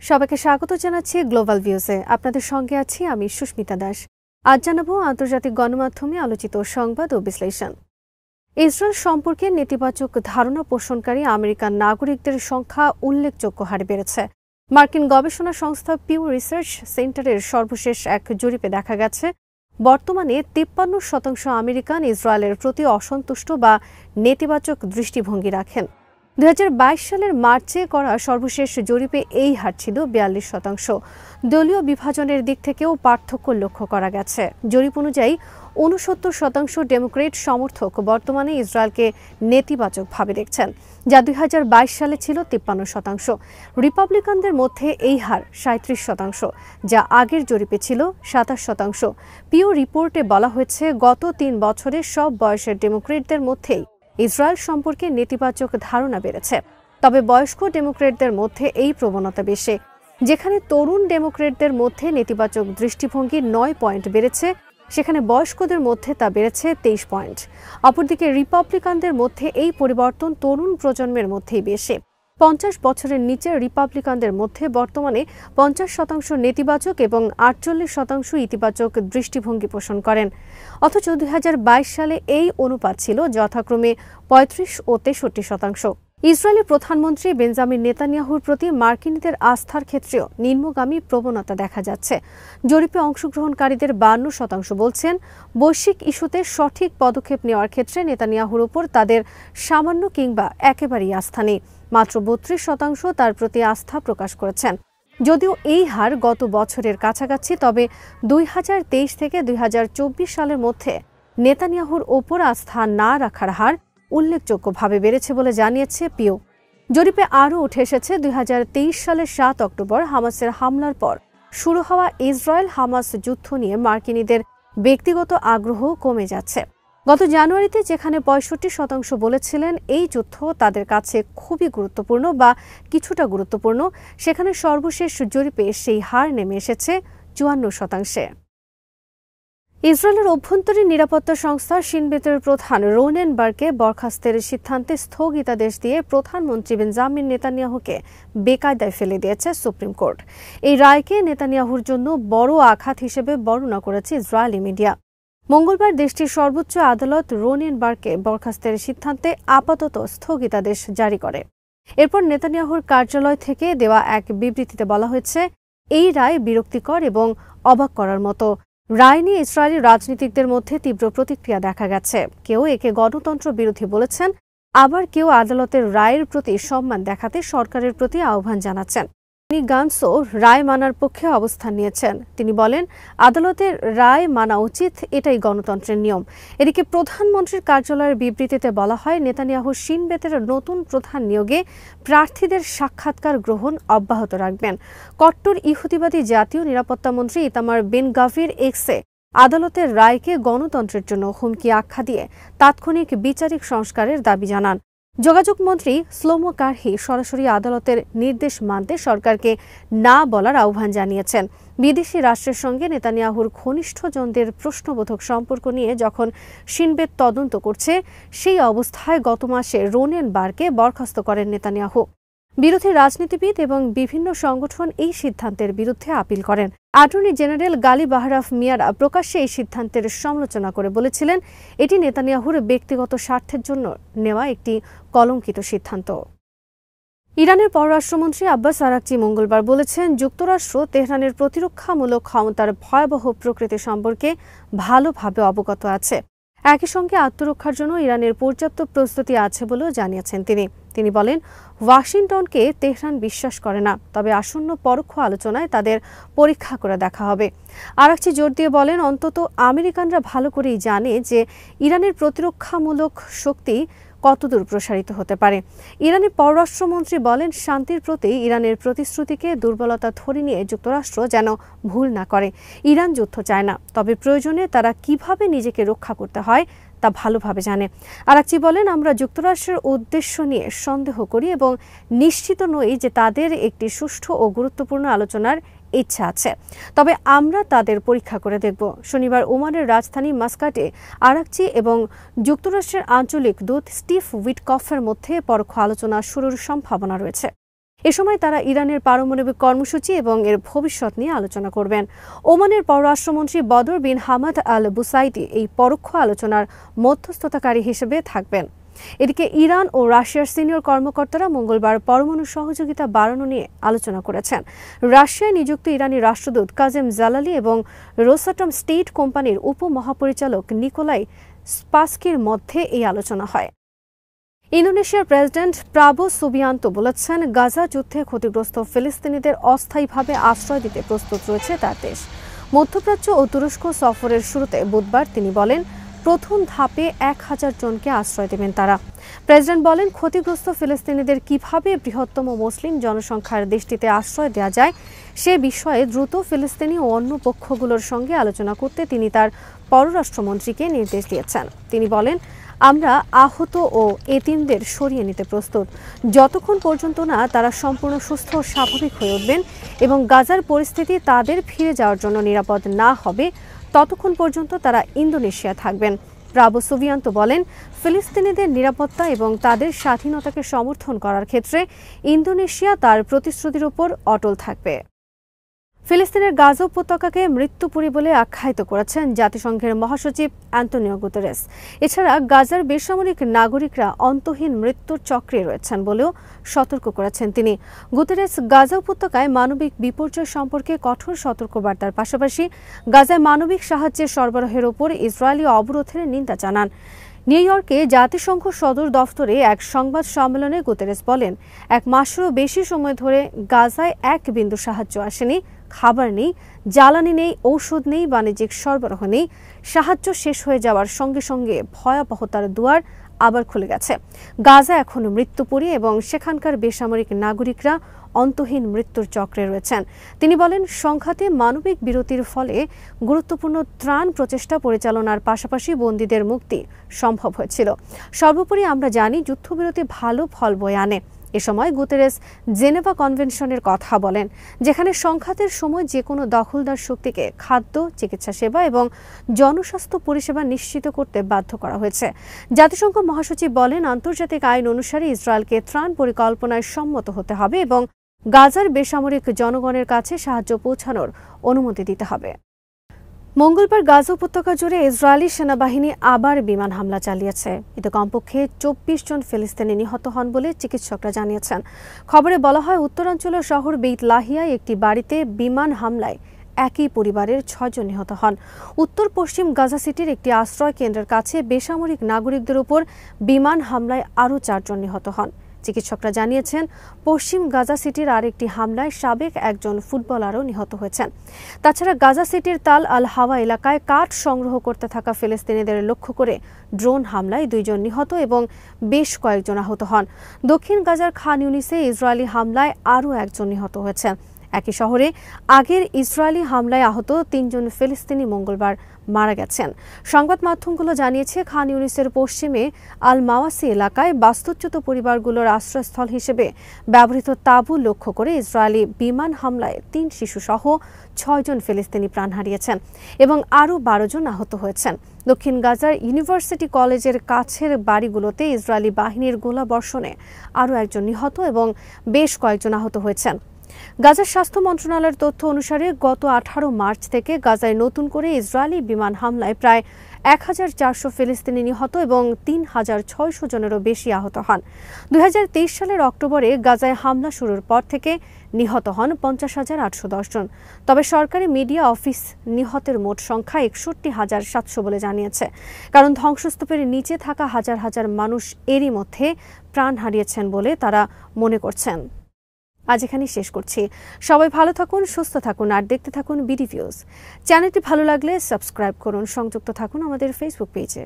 সবাইকে স্বাগত জানাচ্ছি গ্লোবাল ভিউজে। আপনাদের সঙ্গে আছি আমি সুস্মিতা দাস। আজ জানাবো আন্তর্জাতিক গণমাধ্যমে আলোচিত সংবাদ ও বিশ্লেষণ। ইসরায়েল সম্পর্কে নেতিবাচক ধারণা পোষণকারী আমেরিকান নাগরিকদের সংখ্যা উল্লেখযোগ্য হারে বেড়েছে। মার্কিন গবেষণা সংস্থা পিউ রিসার্চ সেন্টারের সর্বশেষ এক জরিপে দেখা গেছে, বর্তমানে 53% আমেরিকান ইসরায়েলের প্রতি অসন্তুষ্ট বা নেতিবাচক দৃষ্টিভঙ্গি রাখেন। 2022 সালের মার্চে করা সর্বশেষ জরিপে এই হার ছিল 42%। দলীয় বিভাজনের দিক থেকেও পার্থক্য লক্ষ্য করা গেছে। জরিপ অনুযায়ী 69% ডেমোক্রেট সমর্থক বর্তমানে ইসরায়েলকে নেতিবাচকভাবে দেখছেন, যা 2022 সালে ছিল 53%। রিপাবলিকানদের মধ্যে এই হার 37%, যা আগের জরিপে ছিল 27%। পিও রিপোর্টে বলা হয়েছে, গত 3 বছরে সব বয়সের ডেমোক্রেটদের মধ্যেই ইসরায়েল সম্পর্কে নেতিবাচক ধারণা বেড়েছে। তবে বয়স্ক ডেমোক্রেটদের মধ্যে এই প্রবণতা বেশি। যেখানে তরুণ ডেমোক্রেটদের মধ্যে নেতিবাচক দৃষ্টিভঙ্গি 9 পয়েন্ট বেড়েছে, সেখানে বয়স্কদের মধ্যে তা বেড়েছে 23 পয়েন্ট। অপরদিকে রিপাবলিকানদের মধ্যে এই পরিবর্তন তরুণ প্রজন্মের মধ্যেই বেশি। 50 বছরের নিচে রিপাবলিকানদের মধ্যে বর্তমানে 50% নেতিবাচক এবং 48% ইতিবাচক দৃষ্টিভঙ্গি পোষণ করেন। অথচ 2022 সালে এই অনুপাত ছিল যথাক্রমে 35 ও 63%। ইসরায়েলের প্রধানমন্ত্রী বেঞ্জামিন নেতানিয়াহুর প্রতি মার্কিনীদের আস্থার ক্ষেত্রেও নিম্নগামী প্রবণতা দেখা যাচ্ছে। জরিপে অংশগ্রহণকারীদের 52% বলছেন, বৈশ্বিক ইস্যুতে সঠিক পদক্ষেপ নেওয়ার ক্ষেত্রে নেতানিয়াহুর উপর তাদের সামান্য কিংবা একেবারেই আস্থা নেই। মাত্র 32% তার প্রতি আস্থা প্রকাশ করেছেন। যদিও এই হার গত বছরের কাছাকাছি, তবে 2023 থেকে 2024 সালের মধ্যে নেতানিয়াহুর ওপর আস্থা না রাখার হার উল্লেখযোগ্যভাবে বেড়েছে বলে জানিয়েছে পিও। জরিপে আরও উঠে এসেছে, 2023 সালের 7 অক্টোবর হামাসের হামলার পর শুরু হওয়া ইসরায়েল হামাস যুদ্ধ নিয়ে মার্কিনীদের ব্যক্তিগত আগ্রহ কমে যাচ্ছে। গত জানুয়ারিতে যেখানে 65% বলেছিলেন এই যুদ্ধ তাদের কাছে খুবই গুরুত্বপূর্ণ বা কিছুটা গুরুত্বপূর্ণ, সেখানে সর্বশেষ জরিপে সেই হার নেমে এসেছে 54%। ইসরায়েলের অভ্যন্তরীণ নিরাপত্তা সংস্থা শিন বেতের প্রধান রোনেন বারকে বরখাস্তের সিদ্ধান্তে স্থগিতাদেশ দিয়ে প্রধানমন্ত্রী বেঞ্জামিন নেতানিয়াহুকে বেকায়দায় ফেলে দিয়েছে সুপ্রিম কোর্ট। এই রায়কে নেতানিয়াহুর জন্য বড় আঘাত হিসেবে বর্ণনা করেছে ইসরায়েলি মিডিয়া। মঙ্গলবার দেশটির সর্বোচ্চ আদালত রোনেন বারকে বরখাস্তের সিদ্ধান্তে আপাতত স্থগিতাদেশ জারি করে। এরপর নেতানিয়াহুর কার্যালয় থেকে দেওয়া এক বিবৃতিতে বলা হয়েছে, এই রায় বিরক্তিকর এবং অবাক করার মতো। রায় নিয়ে ইসরায়েলি রাজনীতিকদের মধ্যে তীব্র প্রতিক্রিয়া দেখা গেছে। কেউ একে গণতন্ত্র বিরোধী বলেছেন, আবার কেউ আদালতের রায়ের প্রতি সম্মান দেখাতে সরকারের প্রতি আহ্বান জানাচ্ছেন। তিনি গানসও রায় মানার পক্ষে অবস্থান নিয়েছেন। তিনি বলেন, আদালতের রায় মানা উচিত, এটাই গণতন্ত্রের নিয়ম। এদিকে প্রধানমন্ত্রীর কার্যালয়ের বিবৃতিতে বলা হয়, নেতানিয়াহু শিন বেতের নতুন প্রধান নিয়োগে প্রার্থীদের সাক্ষাৎকার গ্রহণ অব্যাহত রাখবেন। কট্টর ইহুদিবাদী জাতীয় নিরাপত্তা মন্ত্রী ইতামার বেন গাভির এক্সে আদালতের রায়কে গণতন্ত্রের জন্য হুমকি আখ্যা দিয়ে তাৎক্ষণিক বিচারিক সংস্কারের দাবি জানান। যোগাযোগ মন্ত্রী শ্লোমো কারহি সরাসরি আদালতের নির্দেশ মানতে সরকারকে না বলার আহ্বান জানিয়েছেন। বিদেশি রাষ্ট্রের সঙ্গে নেতানিয়াহুর ঘনিষ্ঠজনদের প্রশ্নবোধক সম্পর্ক নিয়ে যখন শিন বেত তদন্ত করছে, সেই অবস্থায় গত মাসে রোনেন বারকে বরখাস্ত করেন নেতানিয়াহু। বিরোধী রাজনীতিবিদ এবং বিভিন্ন সংগঠন এই সিদ্ধান্তের বিরুদ্ধে আপিল করেন। অ্যাটর্নি জেনারেল গালি বাহরাফ মিয়ারা প্রকাশ্যে এই সিদ্ধান্তের সমালোচনা করে বলেছিলেন, এটি নেতানিয়াহুর ব্যক্তিগত স্বার্থের জন্য নেওয়া একটি কলঙ্কিত সিদ্ধান্ত। ইরানের পররাষ্ট্রমন্ত্রী আব্বাস আরাকচি মঙ্গলবার বলেছেন, যুক্তরাষ্ট্র তেহরানের প্রতিরক্ষামূলক ক্ষমতার ভয়াবহ প্রকৃতি সম্পর্কে ভালোভাবে অবগত আছে। একই সঙ্গে আত্মরক্ষার জন্য ইরানের পর্যাপ্ত প্রস্তুতি আছে বলেও জানিয়েছেন তিনি বলেন, ওয়াশিংটনকে তেহরান বিশ্বাস করে না, তবে আসন্ন পরোক্ষ আলোচনায় তাদের পরীক্ষা করে দেখা হবে। আরাকচি জোর দিয়ে বলেন, অন্তত আমেরিকানরা ভালো করেই জানে যে ইরানের প্রতিরক্ষামূলক শক্তি কতদূর প্রসারিত হতে পারে। ইরানের পররাষ্ট্রমন্ত্রী বলেন, শান্তির প্রতি ইরানের প্রতিশ্রুতিকে দুর্বলতা ধরে নিয়ে যুক্তরাষ্ট্র যেন ভুল না করে। ইরান যুদ্ধ চায় না, তবে প্রয়োজনে তারা কিভাবে নিজেকে রক্ষা করতে হয় তা ভালোভাবে জানে। আরাকচি বলেন, আমরা যুক্তরাষ্ট্রের উদ্দেশ্য নিয়ে সন্দেহ করি এবং নিশ্চিত নই যে তাদের একটি সুষ্ঠু ও গুরুত্বপূর্ণ আলোচনার ইচ্ছা আছে, তবে আমরা তাদের পরীক্ষা করে দেখব। শনিবার ওমানের রাজধানী মাস্কাটে আরাকচি এবং যুক্তরাষ্ট্রের আঞ্চলিক দূত স্টিভ উইটকফের মধ্যে পরোক্ষ আলোচনা শুরুর সম্ভাবনা রয়েছে। এ সময় তারা ইরানের পারমাণবিক কর্মসূচি এবং এর ভবিষ্যৎ নিয়ে আলোচনা করবেন। ওমানের পররাষ্ট্রমন্ত্রী বদর বিন হামাদ আল বুসাইদি এই পরোক্ষ আলোচনার মধ্যস্থতাকারী হিসেবে থাকবেন। এদিকে ইরান ও রাশিয়ার সিনিয়র কর্মকর্তারা মঙ্গলবার পরমাণু সহযোগিতা বাড়ানো নিয়ে আলোচনা করেছেন। রাশিয়ায় নিযুক্ত ইরানি রাষ্ট্রদূত কাজেম জালালি এবং রোসাটম স্টেট কোম্পানির উপমহাপরিচালক নিকোলাই স্পাসকির মধ্যে এই আলোচনা হয়। ইন্দোনেশিয়ার প্রেসিডেন্ট প্রাবো সুবিয়ান্তো বলেছেন, গাজা যুদ্ধে ক্ষতিগ্রস্ত ফিলিস্তিনিদের অস্থায়ীভাবে আশ্রয় দিতে প্রস্তুত রয়েছে তার দেশ। মধ্যপ্রাচ্য ও তুরস্ক সফরের শুরুতে বুধবার তিনি বলেন, প্রথম ধাপে 1000 জনকে আশ্রয় দেবেন তারা। প্রেসিডেন্ট বলেন, ক্ষতিগ্রস্ত ফিলিস্তিনিদের কিভাবে বৃহত্তম মুসলিম জনসংখ্যার দেশটিতে আশ্রয় দেওয়া যায় সে বিষয়ে দ্রুত ফিলিস্তিনি ও অন্য পক্ষগুলোর সঙ্গে আলোচনা করতে তিনি তার পররাষ্ট্রমন্ত্রীকে নির্দেশ দিয়েছেন। তিনি বলেন, আমরা আহত ও এতিমদের সরিয়ে নিতে প্রস্তুত যতক্ষণ পর্যন্ত না তারা সম্পূর্ণ সুস্থ ও স্বাভাবিক হয়ে উঠবেন এবং গাজার পরিস্থিতি তাদের ফিরে যাওয়ার জন্য নিরাপদ না হবে ততক্ষণ পর্যন্ত তারা ইন্দোনেশিয়া থাকবেন। প্রাবো সুবিয়ান্তো বলেন, ফিলিস্তিনিদের নিরাপত্তা এবং তাদের স্বাধীনতাকে সমর্থন করার ক্ষেত্রে ইন্দোনেশিয়া তার প্রতিশ্রুতির উপর অটল থাকবে। ফিলিস্তিনের গাজা উপত্যকাকে মৃত্যুপুরী বলে আখ্যায়িত করেছেন জাতিসংঘের মহাসচিব অ্যান্টোনিও গুতেরেস। এছাড়া গাজার বেসামরিক নাগরিকরা অন্তহীন মৃত্যুর চক্রে রয়েছেন বলেও সতর্ক করেছেন তিনি। গুতেরেস গাজা উপত্যকায় মানবিক বিপর্যয় সম্পর্কে কঠোর সতর্কবার্তার পাশাপাশি গাজায় মানবিক সাহায্যের সরবরাহের ওপর ইসরায়েলি অবরোধের নিন্দা জানান। নিউ ইয়র্কে জাতিসংঘ সদর দফতরে এক সংবাদ সম্মেলনে গুতেরেস বলেন, 1 মাসেরও বেশি সময় ধরে গাজায় এক বিন্দু সাহায্য আসেনি। খাবার নেই, জ্বালানি নেই, ঔষধ নেই, বাণিজ্যিক সরবরাহ নেই। সাহায্য শেষ হয়ে যাওয়ার সঙ্গে সঙ্গে ভয়াবহতার দুয়ার আবার খুলে গেছে। গাজা এখন মৃত্যুপুরী এবং সেখানকার বেসামরিক নাগরিকরা অন্তহীন মৃত্যুর চক্রে রয়েছেন। তিনি বলেন, সংঘাতে মানবিক বিরতির ফলে গুরুত্বপূর্ণ ত্রাণ প্রচেষ্টা পরিচালনার পাশাপাশি বন্দীদের মুক্তি সম্ভব হয়েছিল। সর্বোপরি আমরা জানি যুদ্ধবিরতি ভালো ফল বয়ে আনে। এ সময় গুতেরেস জেনেভা কনভেনশনের কথা বলেন, যেখানে সংঘাতের সময় যে কোনো দখলদার শক্তিকে খাদ্য, চিকিৎসা সেবা এবং জনস্বাস্থ্য পরিষেবা নিশ্চিত করতে বাধ্য করা হয়েছে। জাতিসংঘ মহাসচিব বলেন, আন্তর্জাতিক আইন অনুসারে ইসরায়েলকে ত্রাণ পরিকল্পনায় সম্মত হতে হবে এবং গাজার বেসামরিক জনগণের কাছে সাহায্য পৌঁছানোর অনুমতি দিতে হবে। মঙ্গলবার গাজা উপত্যকা জুড়ে ইসরায়েলি সেনাবাহিনী আবার বিমান হামলা চালিয়েছে। এতে কমপক্ষে 24 জন ফিলিস্তিনি নিহত হন বলে চিকিৎসকরা জানিয়েছেন। খবরে বলা হয়, উত্তরাঞ্চলের শহর বেইত লাহিয়ায় একটি বাড়িতে বিমান হামলায় একই পরিবারের 6 জন নিহত হন। উত্তর পশ্চিম গাজা সিটির একটি আশ্রয় কেন্দ্রের কাছে বেসামরিক নাগরিকদের উপর বিমান হামলায় আরও 4 জন নিহত হন। চিকিৎসকরা জানিয়েছেন, পশ্চিম গাজা সিটির আরেকটি হামলায় সাবেক একজন ফুটবলারও নিহত হয়েছেন। তাছাড়া গাজা সিটির তাল আল হাওয়া এলাকায় কাঠ সংগ্রহ করতে থাকা ফিলিস্তিনিদের লক্ষ্য করে ড্রোন হামলায় 2 জন নিহত এবং বেশ কয়েকজন আহত হন। দক্ষিণ গাজার খান ইউনিসে ইসরায়েলি হামলায় আরও 1 জন নিহত হয়েছেন। একই শহরে আগের ইসরায়েলি হামলায় আহত 3 জন ফিলিস্তিনি মঙ্গলবার মারা গেছেন। সংবাদ মাধ্যমগুলো জানিয়েছে, খান ইউনিসের পশ্চিমে আল মাওয়াসি এলাকায় বাস্তুচ্যুত পরিবারগুলোর আশ্রয়স্থল হিসেবে ব্যবহৃত তাঁবু লক্ষ্য করে ইসরায়েলি বিমান হামলায় 3 শিশুসহ 6 জন ফিলিস্তিনি প্রাণ হারিয়েছেন এবং আরও 12 জন আহত হয়েছেন। দক্ষিণ গাজার ইউনিভার্সিটি কলেজের কাছের বাড়িগুলোতে ইসরায়েলি বাহিনীর গোলাবর্ষণে আরও 1 জন নিহত এবং বেশ কয়েকজন আহত হয়েছেন। গাজার স্বাস্থ্য মন্ত্রণালয়ের তথ্য অনুসারে গত 18 মার্চ থেকে গাজায় নতুন করে ইসরায়েলি বিমান হামলায় প্রায় 1400 ফিলিস্তিনি নিহত এবং 3600 জনেরও বেশি আহত হন। 2023 সালের অক্টোবরে গাজায় হামলা শুরুর পর থেকে নিহত হন 50,810 জন। তবে সরকারি মিডিয়া অফিস নিহতের মোট সংখ্যা 61,700 বলে জানিয়েছে, কারণ ধ্বংসস্তূপের নিচে থাকা হাজার হাজার মানুষ এরই মধ্যে প্রাণ হারিয়েছেন বলে তারা মনে করছেন। আজ এখানেই শেষ করছি। সবাই ভালো থাকুন, সুস্থ থাকুন আর দেখতে থাকুন বিডি ভিউজ। চ্যানেলটি ভালো লাগলে সাবস্ক্রাইব করুন, সংযুক্ত থাকুন আমাদের ফেসবুক পেজে।